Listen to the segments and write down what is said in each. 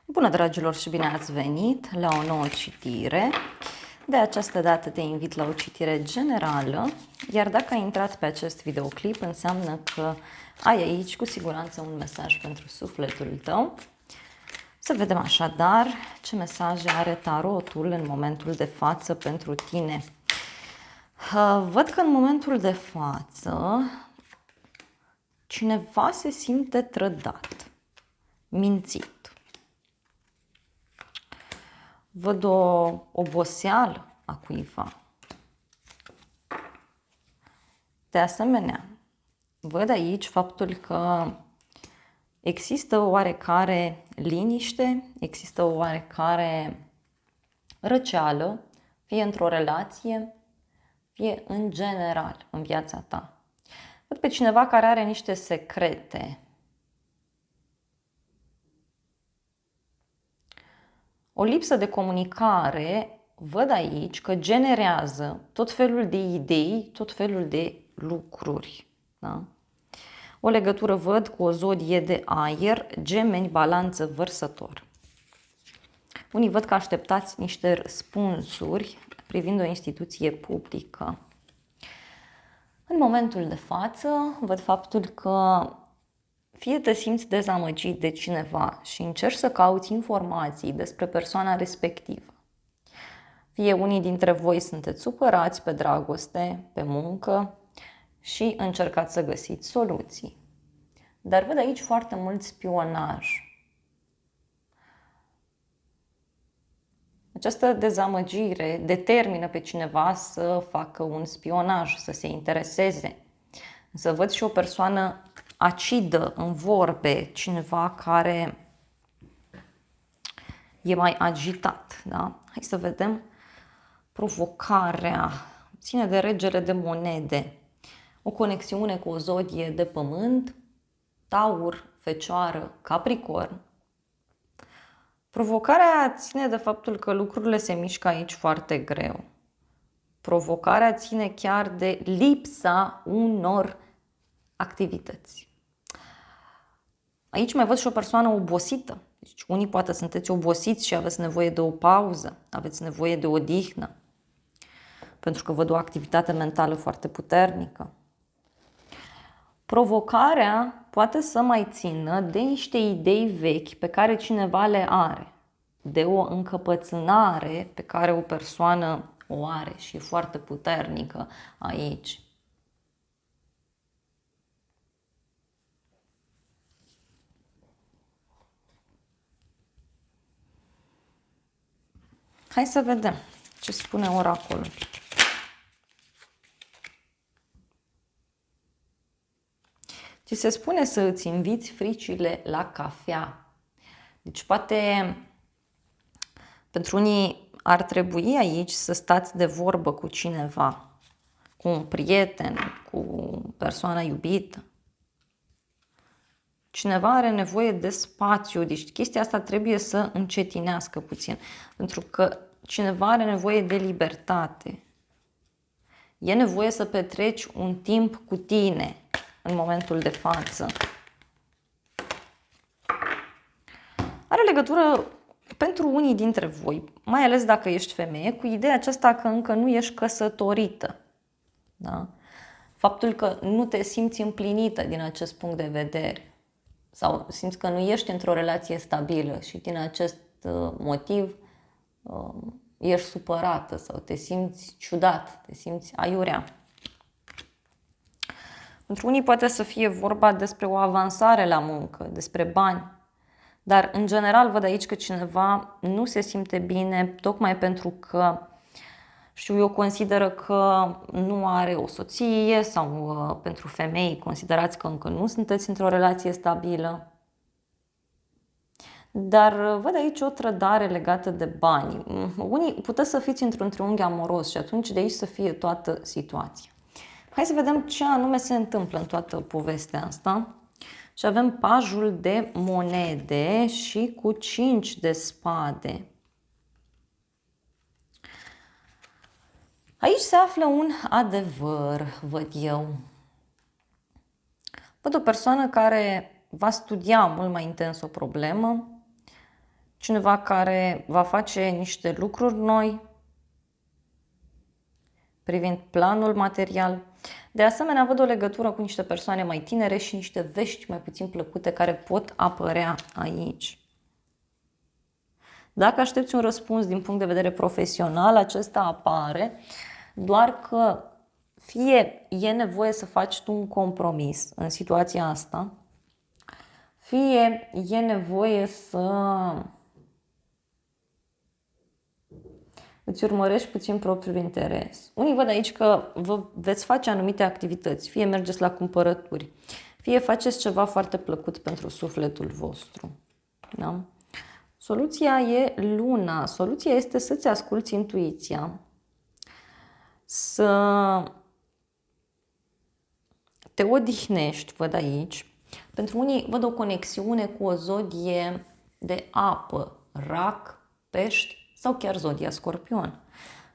Bună, dragilor, și bine ați venit la o nouă citire. De această dată te invit la o citire generală, iar dacă ai intrat pe acest videoclip, înseamnă că ai aici cu siguranță un mesaj pentru sufletul tău. Să vedem așadar ce mesaje are tarotul în momentul de față pentru tine. Văd că în momentul de față cineva se simte trădat, mințit. Văd o oboseală a cuiva. De asemenea, văd aici faptul că există o oarecare liniște, există o oarecare răceală, fie într-o relație, fie în general în viața ta. Văd pe cineva care are niște secrete. O lipsă de comunicare, văd aici că generează tot felul de idei, tot felul de lucruri. Da? O legătură văd cu o zodie de aer, Gemeni, Balanță, Vărsător. Unii văd că așteptați niște răspunsuri privind o instituție publică. În momentul de față, văd faptul că fie te simți dezamăgit de cineva și încerci să cauți informații despre persoana respectivă. Fie unii dintre voi sunteți supărați pe dragoste, pe muncă și încercați să găsiți soluții. Dar văd aici foarte mult spionaj. Această dezamăgire determină pe cineva să facă un spionaj, să se intereseze. Să văd și o persoană acidă în vorbe, cineva care e mai agitat. Da? Hai să vedem provocarea. Ține de regele de monede. O conexiune cu o zodie de pământ, Taur, Fecioară, Capricorn. Provocarea ține de faptul că lucrurile se mișcă aici foarte greu. Provocarea ține chiar de lipsa unor activități. Aici mai văd și o persoană obosită. Deci unii poate sunteți obosiți și aveți nevoie de o pauză, aveți nevoie de odihnă. Pentru că văd o activitate mentală foarte puternică. Provocarea poate să mai țină de niște idei vechi pe care cineva le are, de o încăpățânare pe care o persoană o are și e foarte puternică aici. Hai să vedem ce spune oracolul. Ți se spune să îți inviți fricile la cafea. Deci poate pentru unii ar trebui aici să stați de vorbă cu cineva, cu un prieten, cu persoana iubită. Cineva are nevoie de spațiu, deci chestia asta trebuie să încetinească puțin, pentru că cineva are nevoie de libertate. E nevoie să petreci un timp cu tine în momentul de față. Are legătură pentru unii dintre voi, mai ales dacă ești femeie, cu ideea aceasta că încă nu ești căsătorită. Da? Faptul că nu te simți împlinită din acest punct de vedere sau simți că nu ești într-o relație stabilă și din acest motiv ești supărată sau te simți ciudat, te simți aiurea. Pentru unii poate să fie vorba despre o avansare la muncă, despre bani, dar în general văd aici că cineva nu se simte bine tocmai pentru că, știu eu, consideră că nu are o soție sau pentru femei considerați că încă nu sunteți într-o relație stabilă. Dar văd aici o trădare legată de bani. Unii puteți să fiți într-un triunghi amoros și atunci de aici să fie toată situația. Hai să vedem ce anume se întâmplă în toată povestea asta. Și avem pajul de monede și cu 5 de spade. Aici se află un adevăr, văd eu. Văd o persoană care va studia mult mai intens o problemă. cineva care va face niște lucruri noi privind planul material. De asemenea, văd o legătură cu niște persoane mai tinere și niște vești mai puțin plăcute care pot apărea aici. Dacă aștepți un răspuns din punct de vedere profesional, acesta apare, doar că fie e nevoie să faci tu un compromis în situația asta, fie e nevoie să îți urmărești puțin propriul interes. Unii văd aici că vă veți face anumite activități, fie mergeți la cumpărături, fie faceți ceva foarte plăcut pentru sufletul vostru. Da? Soluția e luna. Soluția este să-ți asculți intuiția, să te odihnești, văd aici. Pentru unii văd o conexiune cu o zodie de apă, rac, pești sau chiar zodia Scorpion.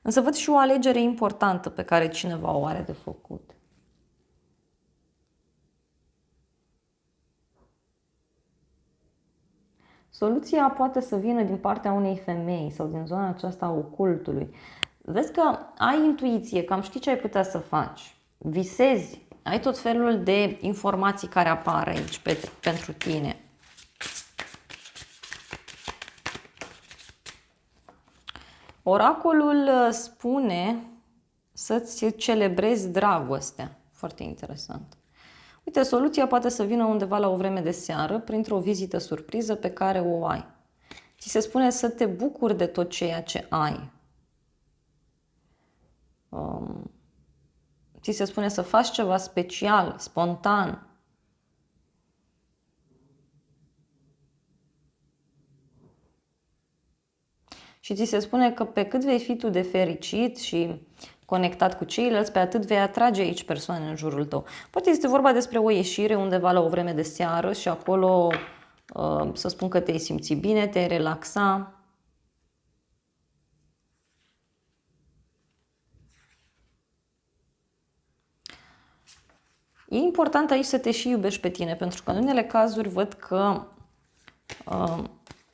Însă văd și o alegere importantă pe care cineva o are de făcut. Soluția poate să vină din partea unei femei sau din zona aceasta a ocultului. Vezi că ai intuiție, cam știi ce ai putea să faci. Visezi, ai tot felul de informații care apar aici pentru tine. Oracolul spune să-ți celebrezi dragostea. Foarte interesant. Uite, soluția poate să vină undeva la o vreme de seară, printr-o vizită surpriză pe care o ai. Ți se spune să te bucuri de tot ceea ce ai. Ți se spune să faci ceva special, spontan. Și ți se spune că pe cât vei fi tu de fericit și conectat cu ceilalți, pe atât vei atrage aici persoane în jurul tău. Poate este vorba despre o ieșire undeva la o vreme de seară și acolo să spun că te-ai simți bine, te-ai relaxa. E important aici să te și iubești pe tine, pentru că în unele cazuri văd că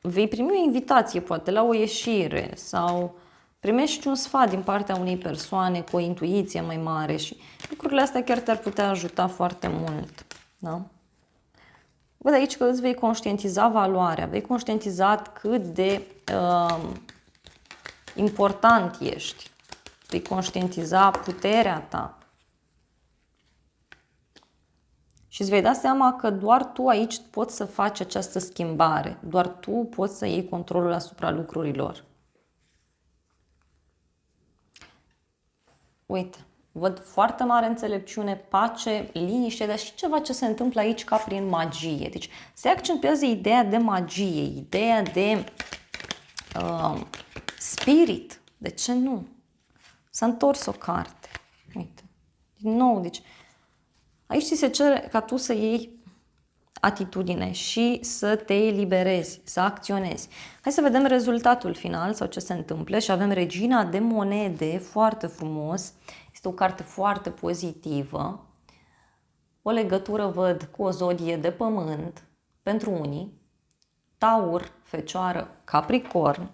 vei primi o invitație, poate, la o ieșire sau primești un sfat din partea unei persoane cu o intuiție mai mare și lucrurile astea chiar te-ar putea ajuta foarte mult. Da? Văd aici că îți vei conștientiza valoarea, vei conștientiza cât de important ești, vei conștientiza puterea ta. Și îți vei da seama că doar tu aici poți să faci această schimbare. Doar tu poți să iei controlul asupra lucrurilor. Uite, văd foarte mare înțelepciune, pace, liniște, dar și ceva ce se întâmplă aici ca prin magie. Deci se accentuează ideea de magie, ideea de spirit. De ce nu? S-a întors o carte. Uite, din nou, deci aici ți se cere ca tu să iei atitudine și să te eliberezi, să acționezi. Hai să vedem rezultatul final sau ce se întâmplă și avem Regina de monede, foarte frumos. Este o carte foarte pozitivă. O legătură văd cu o zodie de pământ pentru unii, Taur, Fecioară, Capricorn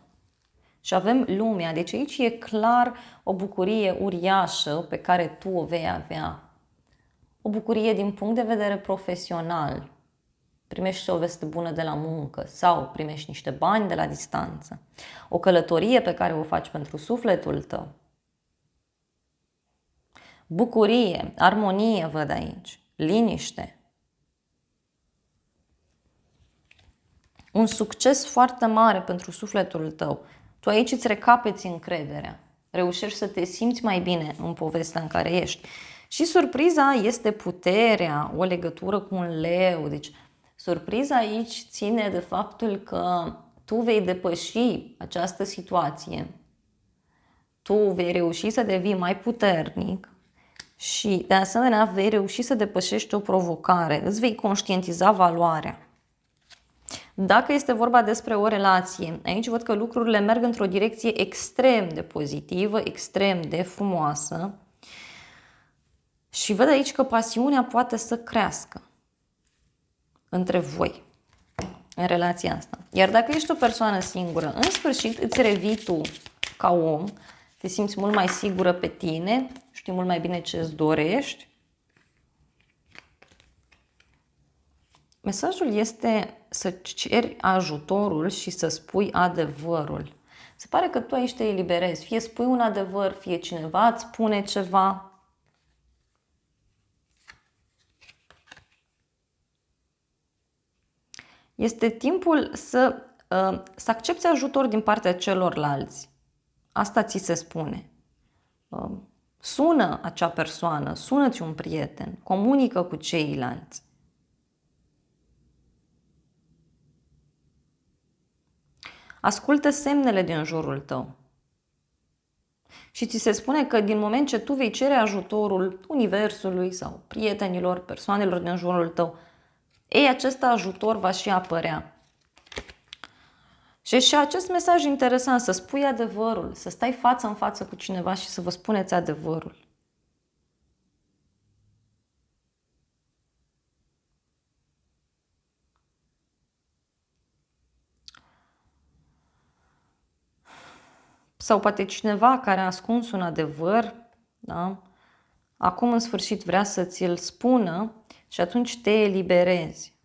și avem lumea. Deci aici e clar o bucurie uriașă pe care tu o vei avea. O bucurie din punct de vedere profesional. Primești o veste bună de la muncă sau primești niște bani de la distanță. O călătorie pe care o faci pentru sufletul tău. Bucurie, armonie văd aici, liniște. Un succes foarte mare pentru sufletul tău. Tu aici îți recapeți încrederea. Reușești să te simți mai bine în povestea în care ești. Și surpriza este puterea, o legătură cu un leu. Deci surpriza aici ține de faptul că tu vei depăși această situație. Tu vei reuși să devii mai puternic și de asemenea vei reuși să depășești o provocare. Îți vei conștientiza valoarea. Dacă este vorba despre o relație, aici văd că lucrurile merg într-o direcție extrem de pozitivă, extrem de frumoasă. Și văd aici că pasiunea poate să crească între voi. în relația asta. Iar dacă ești o persoană singură, în sfârșit îți revii tu ca om, te simți mult mai sigură pe tine, știi mult mai bine ce îți dorești. Mesajul este să ceri ajutorul și să spui adevărul. Se pare că tu aici te eliberezi. Fie spui un adevăr, fie cineva îți spune ceva. Este timpul să accepți ajutor din partea celorlalți. Asta ți se spune. Sună acea persoană, sună-ți un prieten, comunică cu ceilalți. Ascultă semnele din jurul tău. Și ți se spune că din moment ce tu vei cere ajutorul universului sau prietenilor, persoanelor din jurul tău, ei, acest ajutor va și apărea. Și acest mesaj interesant, să spui adevărul, să stai față în față cu cineva și să vă spuneți adevărul. Sau poate cineva care a ascuns un adevăr, da? Acum în sfârșit vrea să ți-l spună și atunci te eliberezi.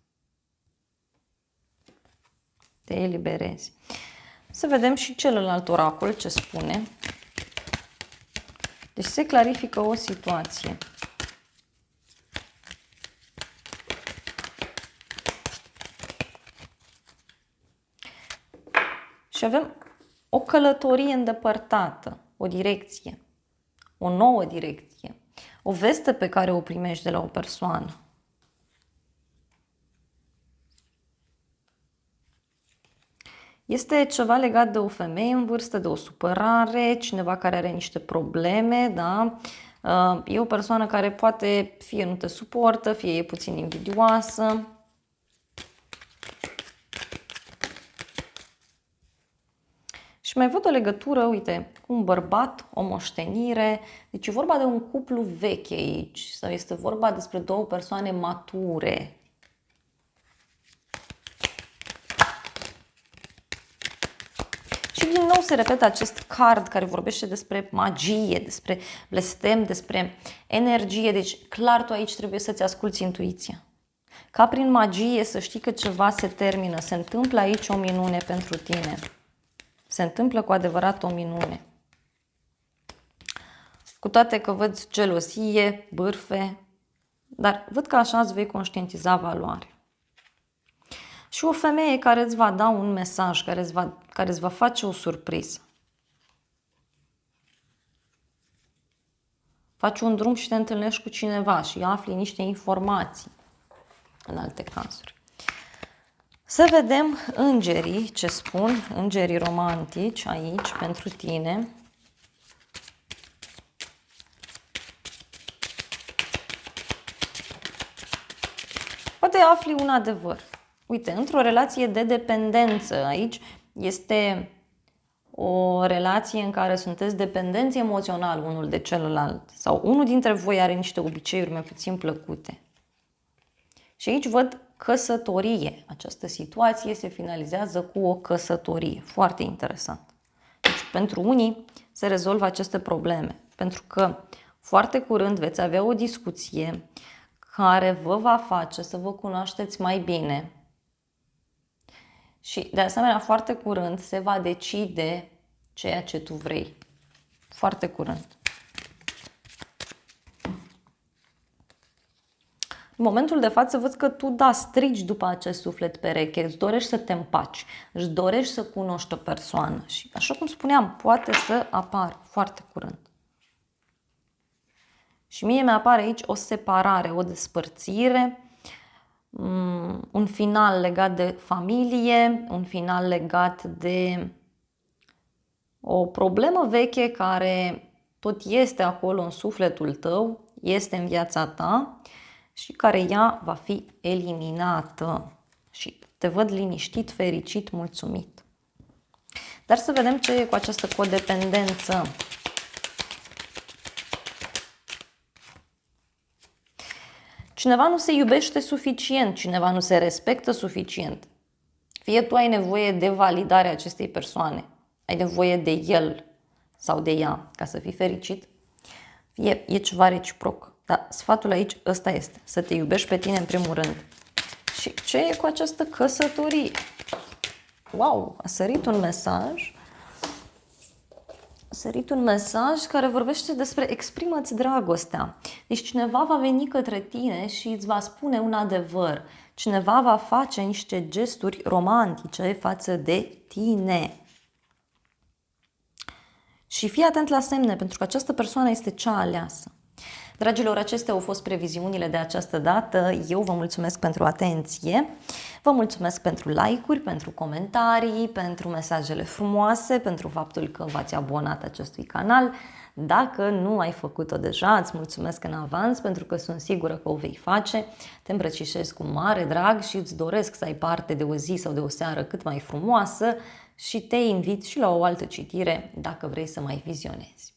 Te eliberezi. Să vedem și celălalt oracol ce spune. Deci se clarifică o situație. Și avem o călătorie îndepărtată, o direcție, o nouă direcție, o veste pe care o primești de la o persoană. Este ceva legat de o femeie în vârstă, de o supărare, cineva care are niște probleme, da? E o persoană care poate fie nu te suportă, fie e puțin invidioasă. Și mai văd o legătură, uite, cu un bărbat, o moștenire. Deci e vorba de un cuplu vechi aici. Sau este vorba despre două persoane mature. Și din nou se repetă acest card care vorbește despre magie, despre blestem, despre energie. Deci clar tu aici trebuie să-ți asculți intuiția. Ca prin magie să știi că ceva se termină. Se întâmplă aici o minune pentru tine. Se întâmplă cu adevărat o minune. Cu toate că văd gelozie, bârfe, dar văd că așa îți vei conștientiza valoarea. Și o femeie care îți va da un mesaj, care îți va face o surpriză. Faci un drum și te întâlnești cu cineva și afli niște informații în alte cazuri. Să vedem îngerii, ce spun, îngerii romantici aici pentru tine. Poate afli un adevăr. Uite, într-o relație de dependență aici este o relație în care sunteți dependenți emoțional unul de celălalt sau unul dintre voi are niște obiceiuri mai puțin plăcute. Și aici văd căsătorie. Această situație se finalizează cu o căsătorie. Foarte interesant. Deci pentru unii se rezolvă aceste probleme. Pentru că foarte curând veți avea o discuție care vă va face să vă cunoașteți mai bine. Și de asemenea foarte curând se va decide ceea ce tu vrei. Foarte curând. În momentul de față văd că tu, da, strigi după acest suflet pereche, îți dorești să te împaci, îți dorești să cunoști o persoană și, așa cum spuneam, poate să apară foarte curând. Și mie mi-apare aici o separare, o despărțire, un final legat de familie, un final legat de o problemă veche care tot este acolo în sufletul tău, este în viața ta, și care ea va fi eliminată. Și te văd liniștit, fericit, mulțumit. Dar să vedem ce e cu această codependență. Cineva nu se iubește suficient, cineva nu se respectă suficient. Fie tu ai nevoie de validarea acestei persoane, ai nevoie de el sau de ea ca să fii fericit, fie e ceva reciproc. Dar sfatul aici ăsta este, să te iubești pe tine în primul rând. Și ce e cu această căsătorie? Wow, a sărit un mesaj. A sărit un mesaj care vorbește despre exprimă-ți dragostea. Deci cineva va veni către tine și îți va spune un adevăr. Cineva va face niște gesturi romantice față de tine. Și fii atent la semne, pentru că această persoană este cea aleasă. Dragilor, acestea au fost previziunile de această dată. Eu vă mulțumesc pentru atenție, vă mulțumesc pentru like-uri, pentru comentarii, pentru mesajele frumoase, pentru faptul că v-ați abonat acestui canal. Dacă nu ai făcut-o deja, îți mulțumesc în avans pentru că sunt sigură că o vei face. Te îmbrățișez cu mare drag și îți doresc să ai parte de o zi sau de o seară cât mai frumoasă și te invit și la o altă citire dacă vrei să mai vizionezi.